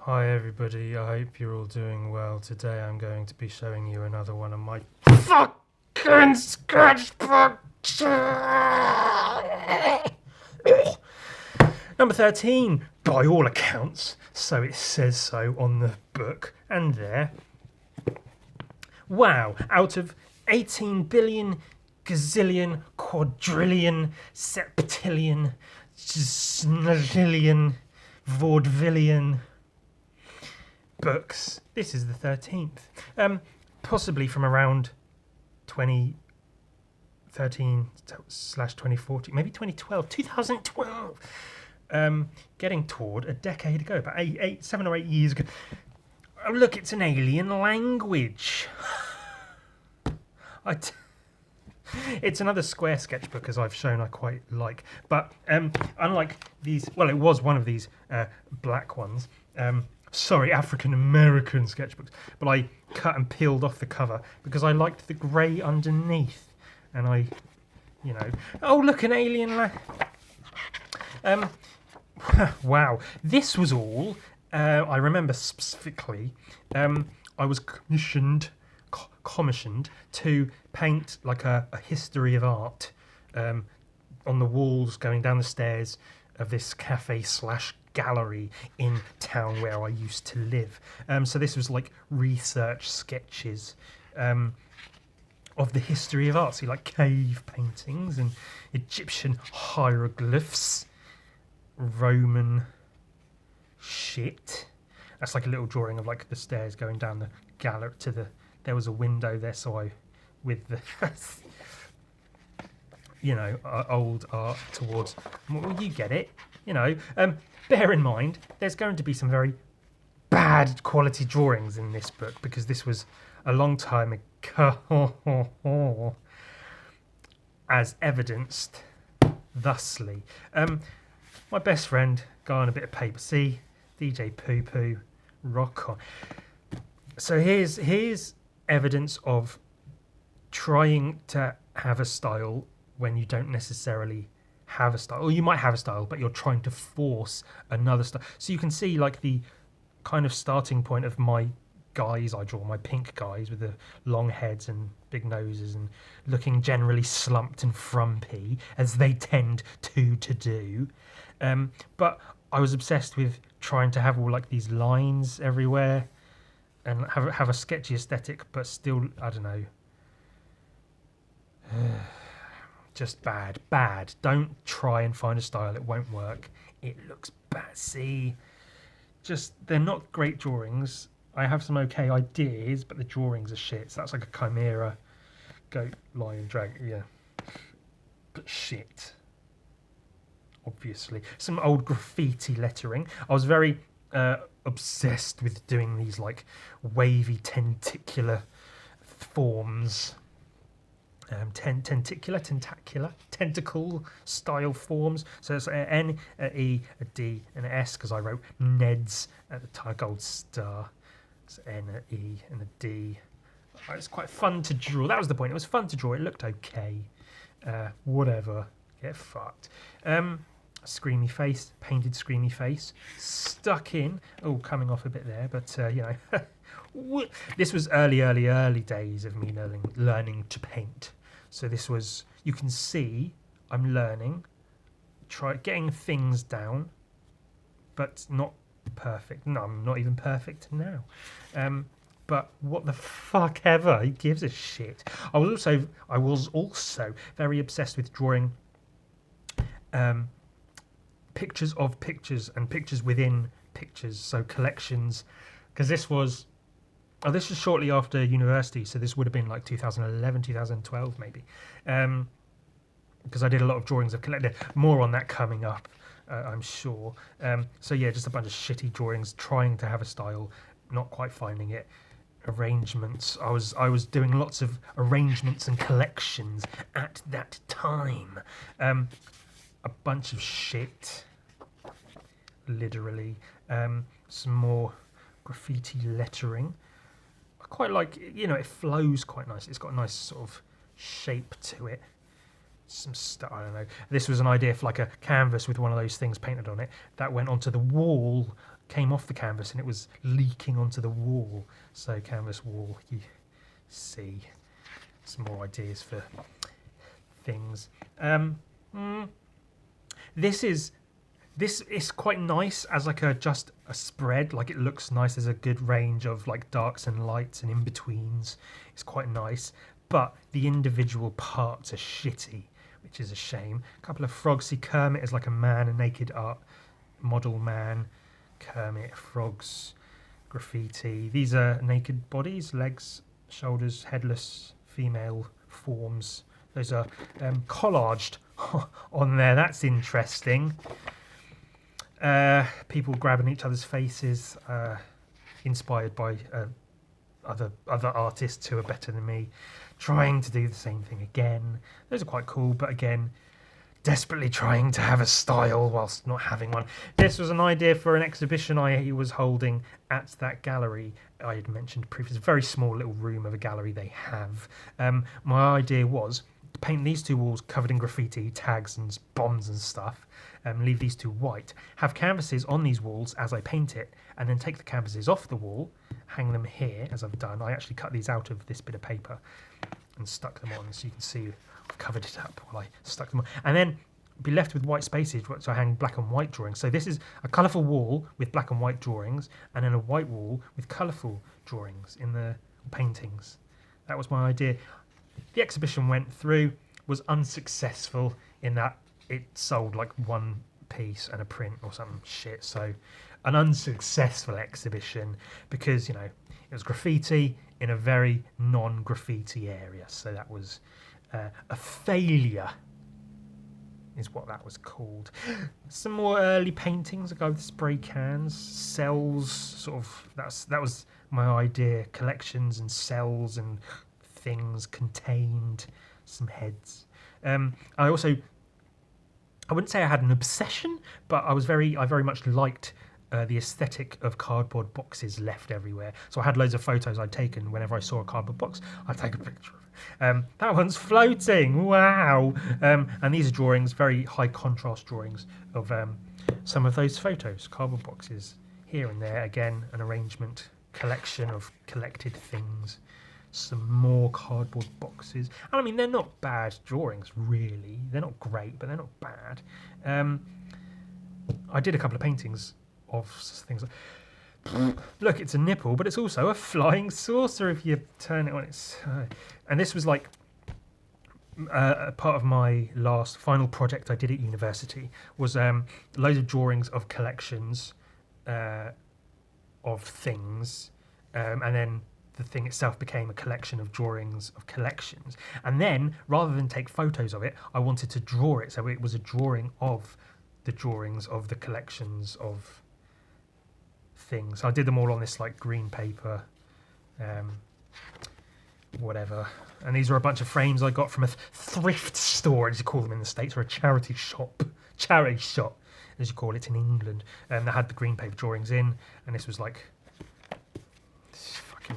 Hi everybody, I hope you're all doing well. Today I'm going to be showing you another one of my fucking sketchbook. Number 13, by all accounts, so it says so on the book and there. Wow, out of 18 billion, gazillion, quadrillion, septillion, snillion, vaudevillion books, this is the 13th. Possibly from around 2013/2014, maybe 2012. Getting toward a decade ago, about 7 or 8 years ago. Oh, look, it's an alien language. It's another square sketchbook, as I've shown I quite like. But unlike these, well, it was one of these black ones. Sorry, African American sketchbooks. But I cut and peeled off the cover because I liked the grey underneath. And oh, look, an alien. Wow, this was all. I remember specifically. I was commissioned to paint like a history of art on the walls going down the stairs of this cafe / gallery in town where I used to live. So this was like research sketches of the history of art. So like cave paintings and Egyptian hieroglyphs, Roman shit. That's like a little drawing of like the stairs going down the gallery to the. There was a window there, so I, with the, old art towards. Well, you get it, Bear in mind, there's going to be some very bad quality drawings in this book because this was a long time ago, as evidenced thusly. My best friend, guy on a bit of paper. See, DJ Poo Poo, rock on. So here's evidence of trying to have a style when you don't necessarily have a style, or you might have a style but you're trying to force another style. So you can see like the kind of starting point of my guys I draw, my pink guys with the long heads and big noses and looking generally slumped and frumpy, as they tend to do. But I was obsessed with trying to have all like these lines everywhere and have a sketchy aesthetic, but still, I don't know, just bad. Don't try and find a style, it won't work. It looks bad. See, just they're not great drawings. I have some okay ideas, but the drawings are shit. So that's like a chimera, goat, lion, dragon, yeah, but shit. Obviously, some old graffiti lettering. I was very obsessed with doing these like wavy tentacular forms, tentacle style forms. So it's an N, an E, a D, and an S because I wrote Neds at the time. Gold star. It's N, an E, and a D. It's quite fun to draw. That was the point. It was fun to draw. It looked okay. Whatever. Get fucked. Screamy face, painted screamy face, stuck in. Oh, coming off a bit there, but this was early days of me learning to paint. So this was, you can see, I'm learning, getting things down, but not perfect. No, I'm not even perfect now. But what the fuck ever? Who gives a shit? I was also very obsessed with drawing pictures of pictures and pictures within pictures, so collections, because this was shortly after university, so this would have been like 2011, 2012 maybe, because I did a lot of drawings of collected. More on that coming up, I'm sure. So yeah, just a bunch of shitty drawings, trying to have a style, not quite finding it. Arrangements. I was doing lots of arrangements and collections at that time. A bunch of shit, literally. Some more graffiti lettering. I quite like, it flows quite nice. It's got a nice sort of shape to it. Some stuff, I don't know. This was an idea for like a canvas with one of those things painted on it that went onto the wall came off the canvas and it was leaking onto the wall. So canvas wall, you see some more ideas for things. This is quite nice as like just a spread. Like it looks nice. There's a good range of like darks and lights and in betweens. It's quite nice, but the individual parts are shitty, which is a shame. A couple of frogs. See Kermit as like a man, a naked art model man. Kermit, frogs, graffiti. These are naked bodies, legs, shoulders, headless female forms. Those are collaged on there. That's interesting. People grabbing each other's faces, inspired by other artists who are better than me, trying to do the same thing again. Those are quite cool, but again, desperately trying to have a style whilst not having one. This was an idea for an exhibition I was holding at that gallery I had mentioned previously. It's a very small little room of a gallery they have. My idea was to paint these two walls covered in graffiti, tags and bombs and stuff, leave these two white, have canvases on these walls as I paint it, and then take the canvases off the wall, hang them here as I've done. I actually cut these out of this bit of paper and stuck them on, so you can see I've covered it up while I stuck them on, and then be left with white spaces, so I hang black and white drawings. So this is a colourful wall with black and white drawings, and then a white wall with colourful drawings in the paintings. That was my idea. The exhibition went through, was unsuccessful in that it sold like one piece and a print or some shit. So an unsuccessful exhibition because, you know, it was graffiti in a very non-graffiti area. So that was a failure is what that was called. Some more early paintings. I go with spray cans, cells, sort of, that was my idea. Collections and cells and things contained, some heads. I wouldn't say I had an obsession, but I very much liked the aesthetic of cardboard boxes left everywhere. So I had loads of photos I'd taken. Whenever I saw a cardboard box, I'd take a picture of it. That one's floating, wow. And these are drawings, very high contrast drawings of some of those photos, cardboard boxes here and there. Again, an arrangement, collection of collected things. Some more cardboard boxes. And I mean, they're not bad drawings, really. They're not great, but they're not bad. I did a couple of paintings of things like, look, it's a nipple, but it's also a flying saucer if you turn it on its side. And this was like a part of my final project I did at university was loads of drawings of collections of things, and then the thing itself became a collection of drawings of collections. And then, rather than take photos of it, I wanted to draw it. So it was a drawing of the drawings of the collections of things. I did them all on this like green paper, whatever. And these are a bunch of frames I got from a thrift store, as you call them in the States, or a charity shop, as you call it in England. And they had the green paper drawings in, and this was like,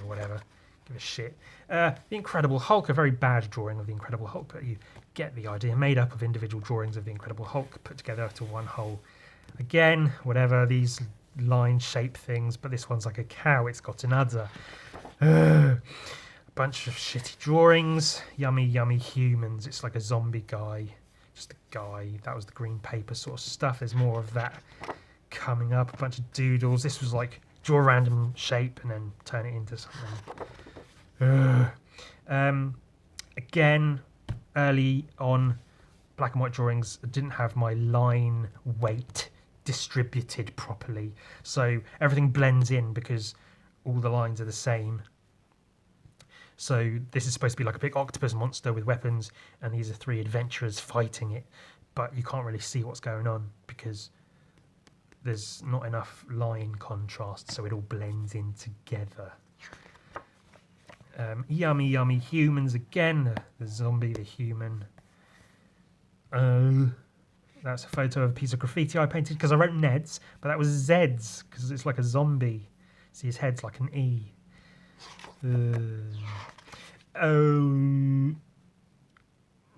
whatever, give a shit. The Incredible Hulk, a very bad drawing of the Incredible Hulk, but you get the idea. Made up of individual drawings of the Incredible Hulk put together to one whole. Again, whatever, these line shape things, but this one's like a cow. It's got an udder. A bunch of shitty drawings. Yummy humans. It's like a zombie guy, just a guy. That was the green paper sort of stuff. There's more of that coming up. A bunch of doodles. This was like draw a random shape and then turn it into something. Again, early on, black and white drawings didn't have my line weight distributed properly, so everything blends in because all the lines are the same. So this is supposed to be like a big octopus monster with weapons, and these are three adventurers fighting it, but you can't really see what's going on because there's not enough line contrast, so it all blends in together. Yummy humans again. The zombie, the human. That's a photo of a piece of graffiti I painted because I wrote Neds, but that was Zeds because it's like a zombie. See, his head's like an E.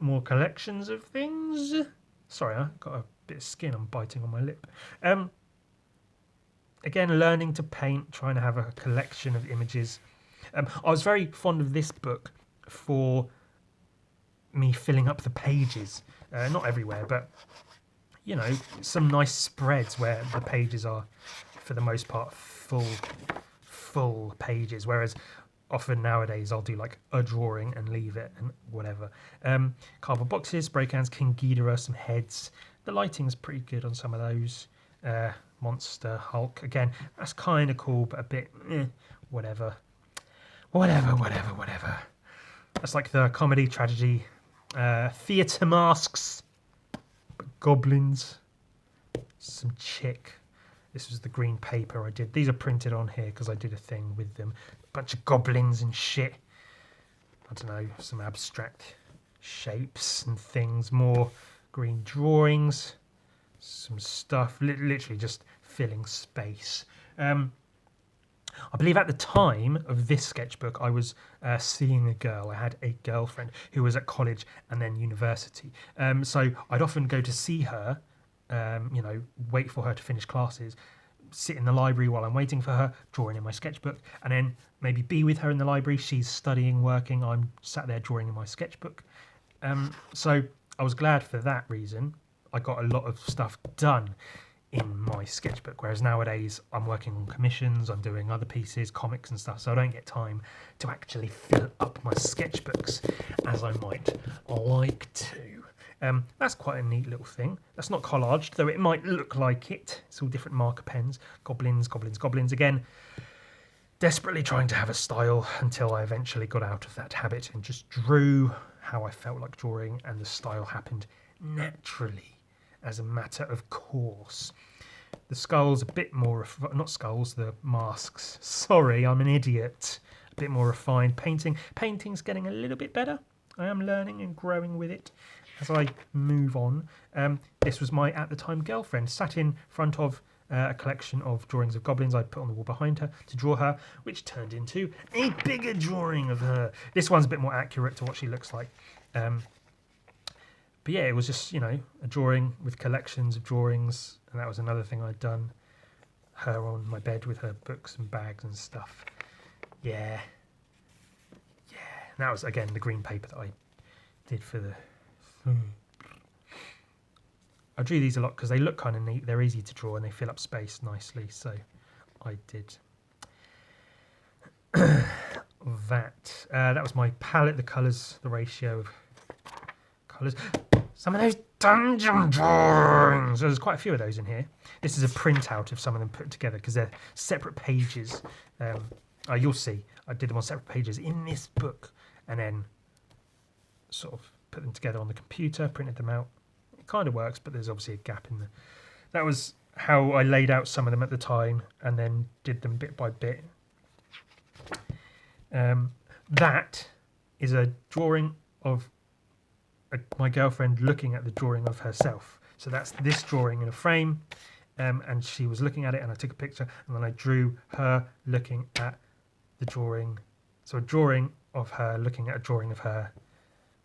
More collections of things. Sorry, I got a bit of skin. I'm biting on my lip. again, learning to paint, trying to have a collection of images. I was very fond of this book for me filling up the pages. Not everywhere, but you know, some nice spreads where the pages are, for the most part, full pages. Whereas often nowadays I'll do like a drawing and leave it and whatever. Cardboard boxes, spray cans, King Ghidorah, some heads. The lighting's pretty good on some of those. Monster, Hulk. Again, that's kind of cool, but a bit whatever. Whatever. That's like the comedy, tragedy, theatre masks, but goblins, some chick. This was the green paper I did. These are printed on here because I did a thing with them. A bunch of goblins and shit. I don't know, some abstract shapes and things. More green drawings. Some stuff. Literally just filling space. I believe at the time of this sketchbook, I was seeing a girl. I had a girlfriend who was at college and then university. So I'd often go to see her, you know, wait for her to finish classes, sit in the library while I'm waiting for her, drawing in my sketchbook, and then maybe be with her in the library. She's studying, working. I'm sat there drawing in my sketchbook. So I was glad for that reason. I got a lot of stuff done in my sketchbook, whereas nowadays I'm working on commissions, I'm doing other pieces, comics and stuff, so I don't get time to actually fill up my sketchbooks as I might like to. That's quite a neat little thing. That's not collaged, though it might look like it. It's all different marker pens. Goblins. Again, desperately trying to have a style until I eventually got out of that habit and just drew how I felt like drawing, and the style happened naturally, as a matter of course. The skulls a bit more, not skulls, the masks. Sorry, I'm an idiot. A bit more refined. Painting's getting a little bit better. I am learning and growing with it as I move on. This was my, at the time, girlfriend, sat in front of a collection of drawings of goblins I'd put on the wall behind her to draw her, which turned into a bigger drawing of her. This one's a bit more accurate to what she looks like. But yeah, it was just, you know, a drawing with collections of drawings, and that was another thing I'd done. Her on my bed with her books and bags and stuff. Yeah. And that was, again, the green paper that I did for the... I drew these a lot because they look kind of neat. They're easy to draw and they fill up space nicely, so I did that. That was my palette, the colours, the ratio of colours. Some of those dungeon drawings. There's quite a few of those in here. This is a printout of some of them put together because they're separate pages. You'll see. I did them on separate pages in this book and then sort of put them together on the computer, printed them out. It kind of works, but there's obviously a gap in there. That was how I laid out some of them at the time and then did them bit by bit. That is a drawing of my girlfriend looking at the drawing of herself. So that's this drawing in a frame, and she was looking at it and I took a picture and then I drew her looking at the drawing. So a drawing of her looking at a drawing of her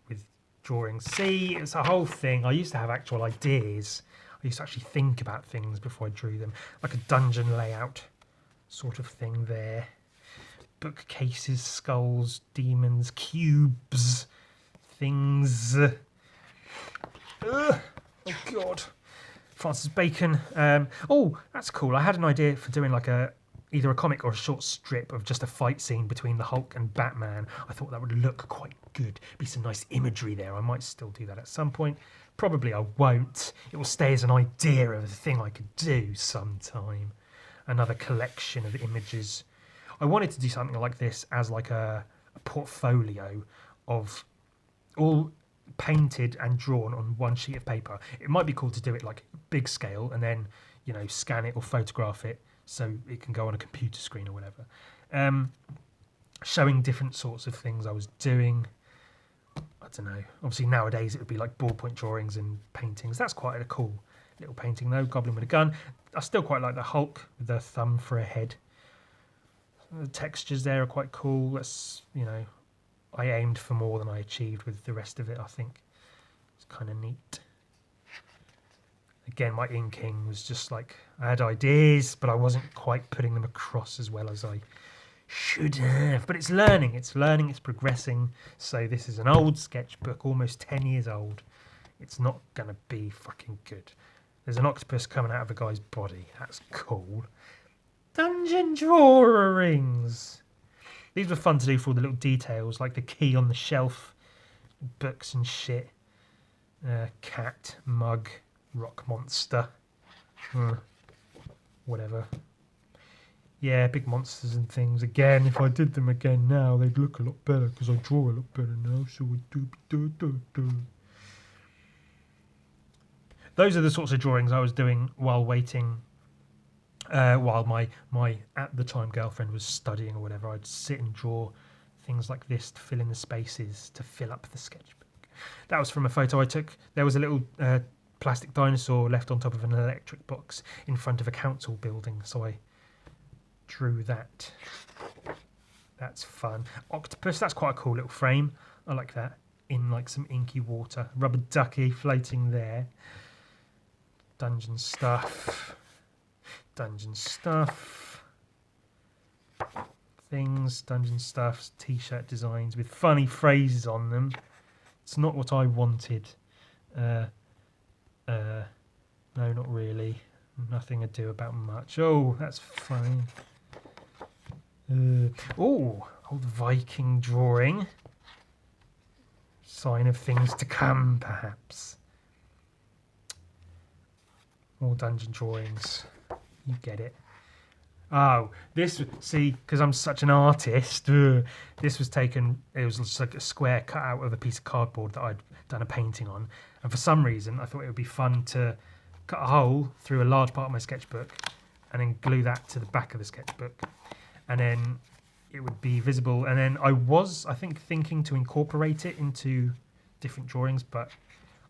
with drawings. See, it's a whole thing. I used to have actual ideas. I used to actually think about things before I drew them, like a dungeon layout sort of thing there. Bookcases, skulls, demons, cubes, things. Oh God, Francis Bacon. Oh, that's cool. I had an idea for doing like either a comic or a short strip of just a fight scene between the Hulk and Batman. I thought that would look quite good. Be some nice imagery there. I might still do that at some point. Probably I won't. It will stay as an idea of a thing I could do sometime. Another collection of images. I wanted to do something like this as like a portfolio of all painted and drawn on one sheet of paper. It might be cool to do it like big scale and then, you know, scan it or photograph it so it can go on a computer screen or whatever. Showing different sorts of things I was doing. I don't know. Obviously nowadays it would be like ballpoint drawings and paintings. That's quite a cool little painting though. Goblin with a gun. I still quite like the Hulk with the thumb for a head. The textures there are quite cool. That's, you know, I aimed for more than I achieved with the rest of it, I think. It's kind of neat. Again, my inking was just like, I had ideas, but I wasn't quite putting them across as well as I should have. But it's learning, it's progressing. So this is an old sketchbook, almost 10 years old. It's not going to be fucking good. There's an octopus coming out of a guy's body. That's cool. Dungeon drawings. These were fun to do for all the little details, like the key on the shelf, books and shit. Cat, mug, rock monster. Whatever. Yeah, big monsters and things. Again, if I did them again now, they'd look a lot better because I draw a lot better now. So we do. Those are the sorts of drawings I was doing while waiting. While my at the time girlfriend was studying or whatever, I'd sit and draw things like this to fill in the spaces to fill up the sketchbook. That was from a photo I took. There was a little plastic dinosaur left on top of an electric box in front of a council building, so I drew that. That's fun. Octopus, that's quite a cool little frame. I like that. In like some inky water. Rubber ducky floating there. Dungeon stuff. Things, dungeon stuff, t-shirt designs with funny phrases on them. It's not what I wanted. No, not really. Nothing to do about much. Oh, that's funny. Oh, old Viking drawing. Sign of things to come, perhaps. More dungeon drawings. You get it. Oh, this, see, because I'm such an artist, this was taken, it was just like a square cut out of a piece of cardboard that I'd done a painting on. And for some reason, I thought it would be fun to cut a hole through a large part of my sketchbook and then glue that to the back of the sketchbook. And then it would be visible. And then I was, I think, thinking to incorporate it into different drawings, but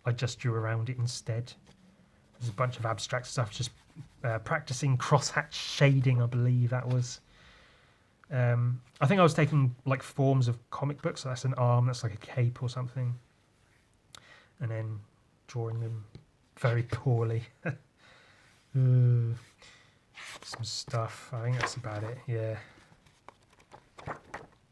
I just drew around it instead. There's a bunch of abstract stuff, just practicing crosshatch shading, I believe that was. I think I was taking like forms of comic books, so that's an arm, that's like a cape or something, and then drawing them very poorly. Some stuff, I think that's about it, yeah.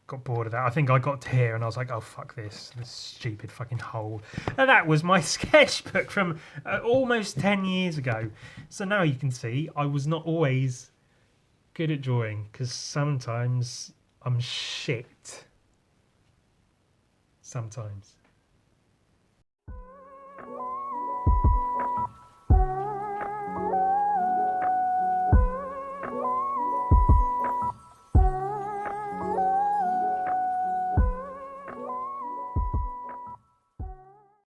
Got bored of that. I think I got to here and I was like, oh, fuck this stupid fucking hole. And that was my sketchbook from almost 10 years ago. So now you can see I was not always good at drawing because sometimes I'm shit. Sometimes.